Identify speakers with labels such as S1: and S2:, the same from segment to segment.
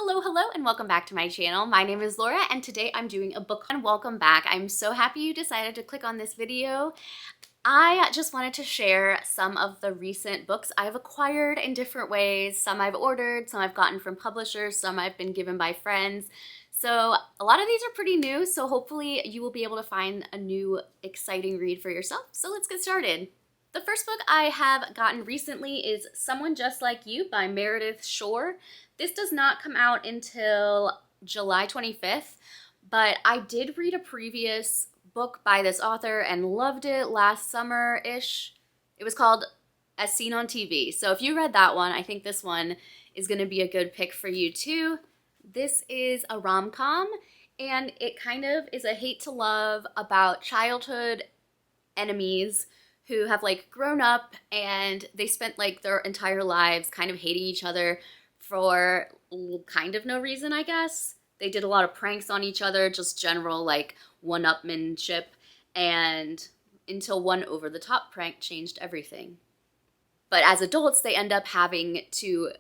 S1: Hello, and welcome back to my channel. My name is Laura, and today I'm doing a book and welcome back. I'm so happy you decided to click on this video. I just wanted to share some of the recent books I've acquired in different ways. Some I've ordered, some I've gotten from publishers, some I've been given by friends. So a lot of these are pretty new, so hopefully you will be able to find a new exciting read for yourself. So let's get started. The first book I have gotten recently is Someone Just Like You by Meredith Shore. This does not come out until July 25th, but I did read a previous book by this author and loved it last summer-ish. It was called As Seen on TV. So if you read that one, I think this one is going to be a good pick for you too. This is a rom-com, and it kind of is a hate to love about childhood enemies who have like grown up and they spent like their entire lives kind of hating each other for kind of no reason, I guess. They did a lot of pranks on each other, just general like one-upmanship, and until one over-the-top prank changed everything. But as adults, they end up having to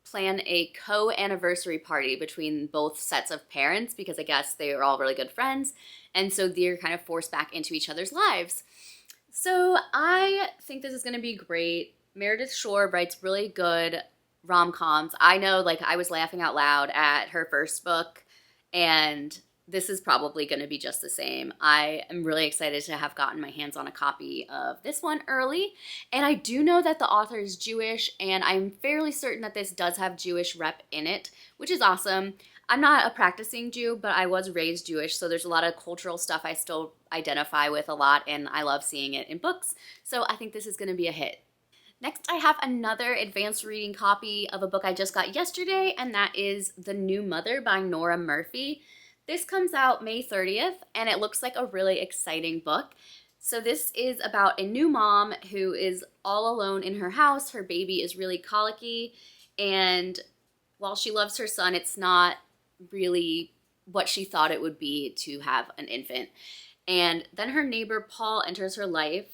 S1: plan a co-anniversary party between both sets of parents because I guess they are all really good friends, and so they're kind of forced back into each other's lives. So I think this is going to be great. Meredith Shore writes really good rom-coms. I know, like, I was laughing out loud at her first book, and this is probably going to be just the same. I am really excited to have gotten my hands on a copy of this one early, and I do know that the author is Jewish, and I'm fairly certain that this does have Jewish rep in it, which is awesome. I'm not a practicing Jew, but I was raised Jewish, so there's a lot of cultural stuff I still identify with a lot, and I love seeing it in books, so I think this is going to be a hit. Next, I have another advanced reading copy of a book I just got yesterday, and that is The New Mother by Nora Murphy. This comes out May 30th, and it looks like a really exciting book. So this is about a new mom who is all alone in her house. Her baby is really colicky, and while she loves her son, it's not really what she thought it would be to have an infant. And then her neighbor Paul enters her life,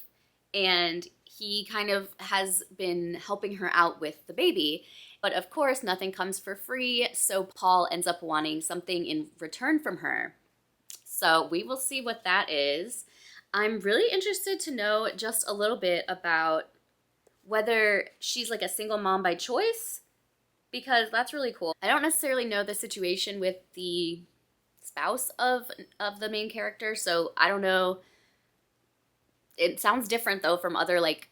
S1: and he kind of has been helping her out with the baby. But of course, nothing comes for free, so Paul ends up wanting something in return from her. So we will see what that is. I'm really interested to know just a little bit about whether she's like a single mom by choice, because that's really cool. I don't necessarily know the situation with the spouse of the main character, so I don't know. It sounds different though from other like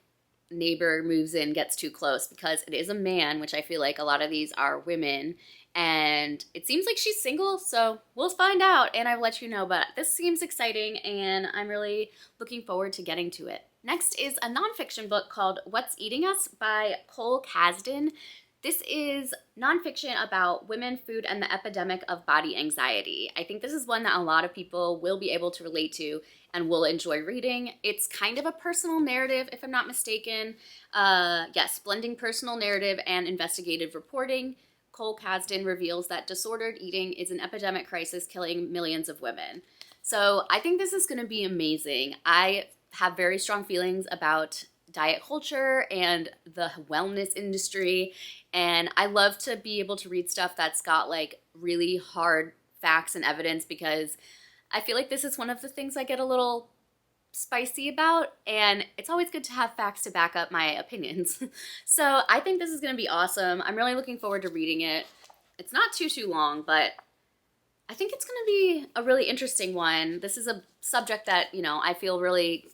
S1: neighbor moves in, gets too close, because it is a man, which I feel like a lot of these are women, and it seems like she's single, so we'll find out and I'll let you know. But this seems exciting and I'm really looking forward to getting to it. Next is a nonfiction book called What's Eating Us by Cole Kasdan. This is nonfiction about women, food, and the epidemic of body anxiety. I think this is one that a lot of people will be able to relate to and will enjoy reading. It's kind of a personal narrative, if I'm not mistaken. Yes, blending personal narrative and investigative reporting. Cole Kasdan reveals that disordered eating is an epidemic crisis killing millions of women. So I think this is going to be amazing. I have very strong feelings about diet culture and the wellness industry, and I love to be able to read stuff that's got like really hard facts and evidence, because I feel like this is one of the things I get a little spicy about, and it's always good to have facts to back up my opinions. So I think this is going to be awesome. I'm really looking forward to reading it. It's not too long, but I think it's going to be a really interesting one. This is a subject that, you know, I feel really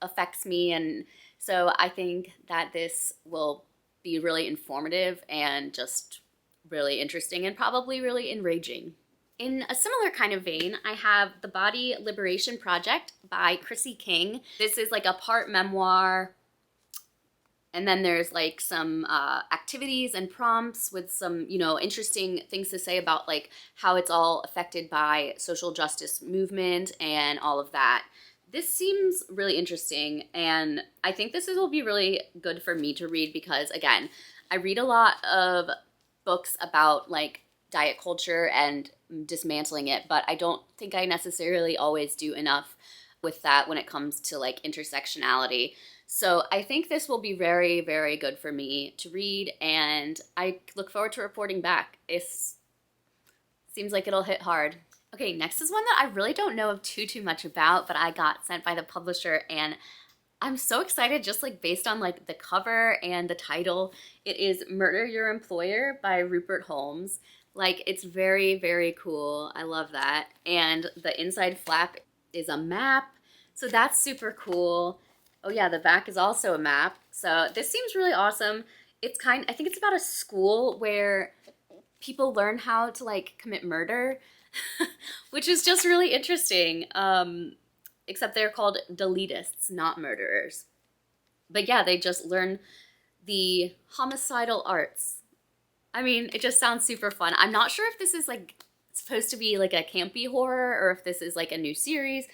S1: affects me, and so I think that this will be really informative and just really interesting and probably really enraging. In a similar kind of vein, I have The Body Liberation Project by Chrissy King. This is like a part memoir, and then there's like some activities and prompts with some, you know, interesting things to say about like how it's all affected by social justice movement and all of that. This seems really interesting, and I think this will be really good for me to read because, again, I read a lot of books about like diet culture and dismantling it, but I don't think I necessarily always do enough with that when it comes to like intersectionality. So I think this will be very, very good for me to read, and I look forward to reporting back. Seems like it'll hit hard. Okay, next is one that I really don't know too much about, but I got sent by the publisher, and I'm so excited just like based on like the cover and the title. It is Murder Your Employer by Rupert Holmes. Like, it's very, very cool. I love that. And the inside flap is a map, so that's super cool. Oh yeah, the back is also a map. So this seems really awesome. I think it's about a school where people learn how to like commit murder, which is just really interesting. Except they're called deletists, not murderers. But yeah, they just learn the homicidal arts. I mean, it just sounds super fun. I'm not sure if this is like supposed to be like a campy horror or if this is like a new series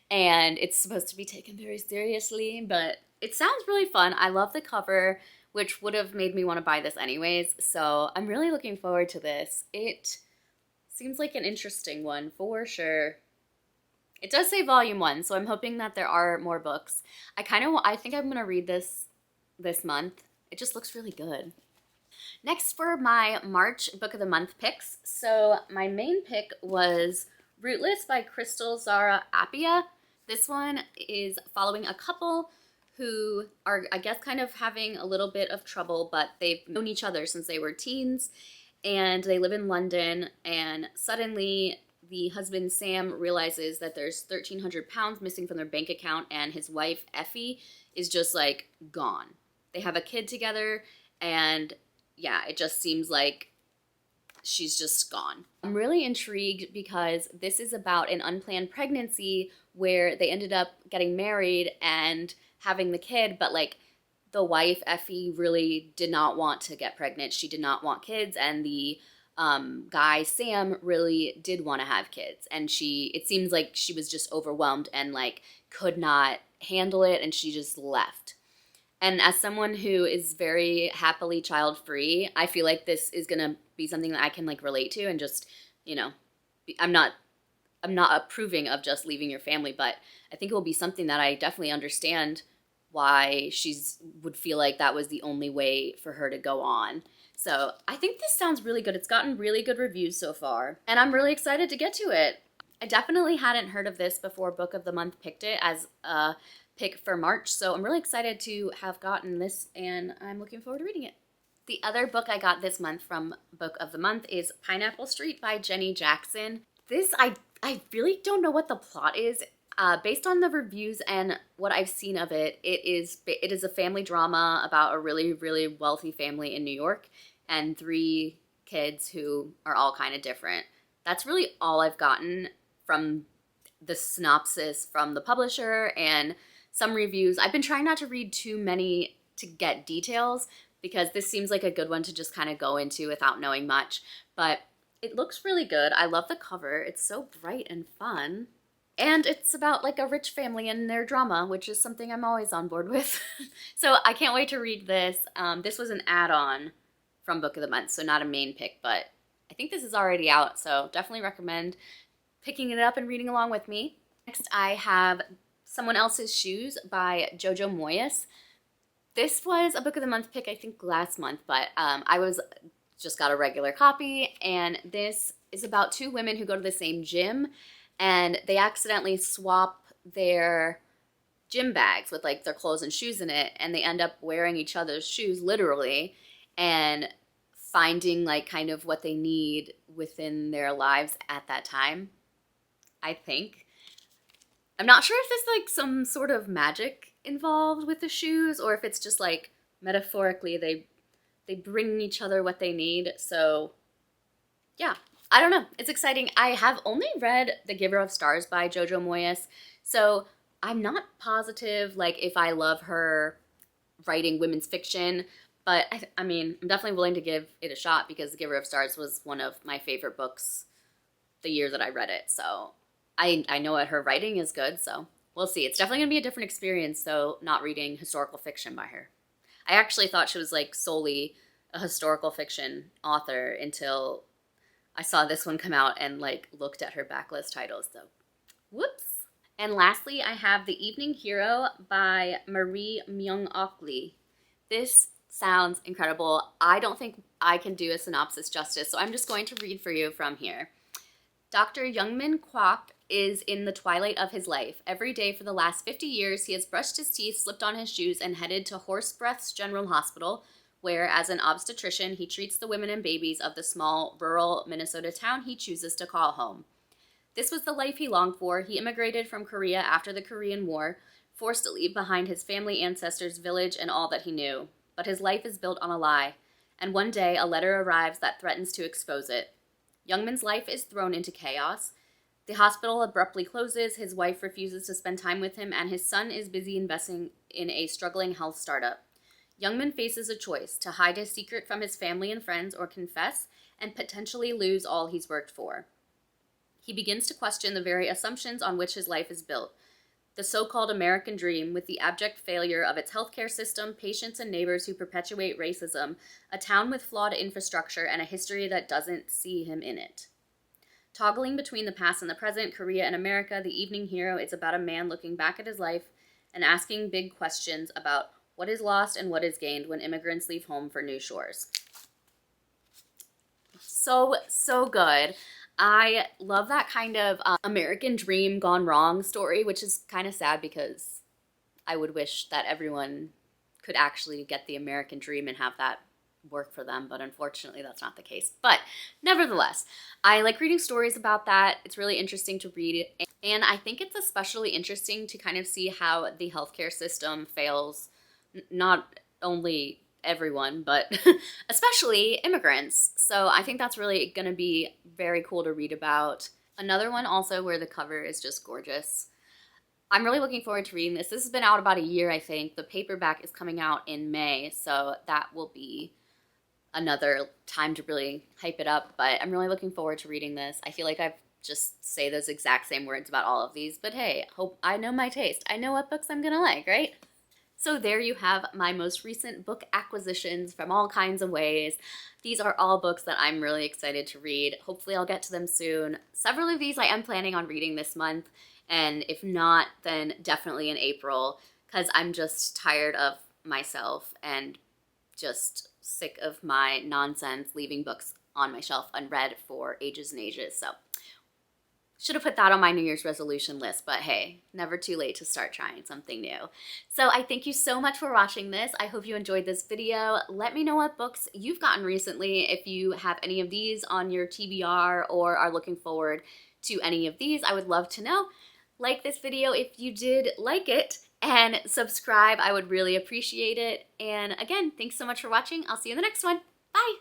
S1: and it's supposed to be taken very seriously, but it sounds really fun. I love the cover, which would have made me want to buy this anyways, so I'm really looking forward to this. It seems like an interesting one for sure. It does say volume 1, so I'm hoping that there are more books. I think I'm going to read this month. It just looks really good. Next for my March Book of the Month picks. So my main pick was Rootless by Crystal Zara Appia. This one is following a couple who are, I guess, kind of having a little bit of trouble, but they've known each other since they were teens, and they live in London, and suddenly the husband, Sam, realizes that there's 1,300 pounds missing from their bank account, and his wife, Effie, is just, like, gone. They have a kid together, and, yeah, it just seems like she's just gone. I'm really intrigued because this is about an unplanned pregnancy where they ended up getting married and having the kid, but, like, the wife, Effie, really did not want to get pregnant. She did not want kids, and the guy, Sam, really did want to have kids, and it seems like she was just overwhelmed and like could not handle it, and she just left. And as someone who is very happily child-free, I feel like this is gonna be something that I can like relate to, and just, you know, I'm not approving of just leaving your family, but I think it will be something that I definitely understand why would feel like that was the only way for her to go on. So I think this sounds really good. It's gotten really good reviews so far, and I'm really excited to get to it. I definitely hadn't heard of this before Book of the Month picked it as a pick for March, so I'm really excited to have gotten this, and I'm looking forward to reading it. The other book I got this month from Book of the Month is Pineapple Street by Jenny Jackson. This, I really don't know what the plot is. Based on the reviews and what I've seen of it, it is a family drama about a really, really wealthy family in New York and 3 kids who are all kind of different. That's really all I've gotten from the synopsis from the publisher and some reviews. I've been trying not to read too many to get details because this seems like a good one to just kind of go into without knowing much. But it looks really good. I love the cover. It's so bright and fun. And it's about like a rich family and their drama, which is something I'm always on board with. So I can't wait to read this. This was an add-on from Book of the Month, so not a main pick, but I think this is already out, so definitely recommend picking it up and reading along with me. Next, I have Someone Else's Shoes by Jojo Moyes. This was a Book of the Month pick, I think, last month, but I just got a regular copy, and this is about 2 women who go to the same gym, and they accidentally swap their gym bags with like their clothes and shoes in it, and they end up wearing each other's shoes literally and finding like kind of what they need within their lives at that time, I think. I'm not sure if there's like some sort of magic involved with the shoes or if it's just like metaphorically they bring each other what they need. So yeah, I don't know. It's exciting. I have only read The Giver of Stars by Jojo Moyes, so I'm not positive like if I love her writing women's fiction, but I mean, I'm definitely willing to give it a shot because The Giver of Stars was one of my favorite books the year that I read it, so I know that her writing is good, so we'll see. It's definitely going to be a different experience, though, not reading historical fiction by her. I actually thought she was like solely a historical fiction author until I saw this one come out and like looked at her backlist titles, so whoops. And lastly, I have The Evening Hero by Marie Myung-Ok Lee. This sounds incredible. I don't think I can do a synopsis justice, so I'm just going to read for you from here. Dr. Youngmin Kwok is in the twilight of his life. Every day for the last 50 years, he has brushed his teeth, slipped on his shoes, and headed to Horsebreath's General Hospital, where, as an obstetrician, he treats the women and babies of the small, rural Minnesota town he chooses to call home. This was the life he longed for. He immigrated from Korea after the Korean War, forced to leave behind his family ancestors' village and all that he knew. But his life is built on a lie, and one day a letter arrives that threatens to expose it. Youngman's life is thrown into chaos. The hospital abruptly closes, his wife refuses to spend time with him, and his son is busy investing in a struggling health startup. Youngman faces a choice: to hide his secret from his family and friends or confess and potentially lose all he's worked for. He begins to question the very assumptions on which his life is built. The so-called American dream, with the abject failure of its healthcare system, patients and neighbors who perpetuate racism, a town with flawed infrastructure, and a history that doesn't see him in it. Toggling between the past and the present, Korea and America, The Evening Hero is about a man looking back at his life and asking big questions about what is lost and what is gained when immigrants leave home for new shores. So good. I love that kind of American dream gone wrong story, which is kind of sad because I would wish that everyone could actually get the American dream and have that work for them, but unfortunately that's not the case. But nevertheless, I like reading stories about that. It's really interesting to read, and I think it's especially interesting to kind of see how the healthcare system fails not only everyone, but especially immigrants. So I think that's really going to be very cool to read about. Another one also where the cover is just gorgeous. I'm really looking forward to reading this. This has been out about a year, I think. The paperback is coming out in May, so that will be another time to really hype it up. But I'm really looking forward to reading this. I feel like I've just say those exact same words about all of these, but hey, hope I know my taste. I know what books I'm gonna like, right? So there you have my most recent book acquisitions from all kinds of ways. These are all books that I'm really excited to read. Hopefully I'll get to them soon. Several of these I am planning on reading this month, and if not, then definitely in April, because I'm just tired of myself and just sick of my nonsense leaving books on my shelf unread for ages and ages. So should have put that on my New Year's resolution list, but hey, never too late to start trying something new. So I thank you so much for watching this. I hope you enjoyed this video. Let me know what books you've gotten recently. If you have any of these on your TBR or are looking forward to any of these, I would love to know. Like this video if you did like it, and subscribe. I would really appreciate it. And again, thanks so much for watching. I'll see you in the next one. Bye!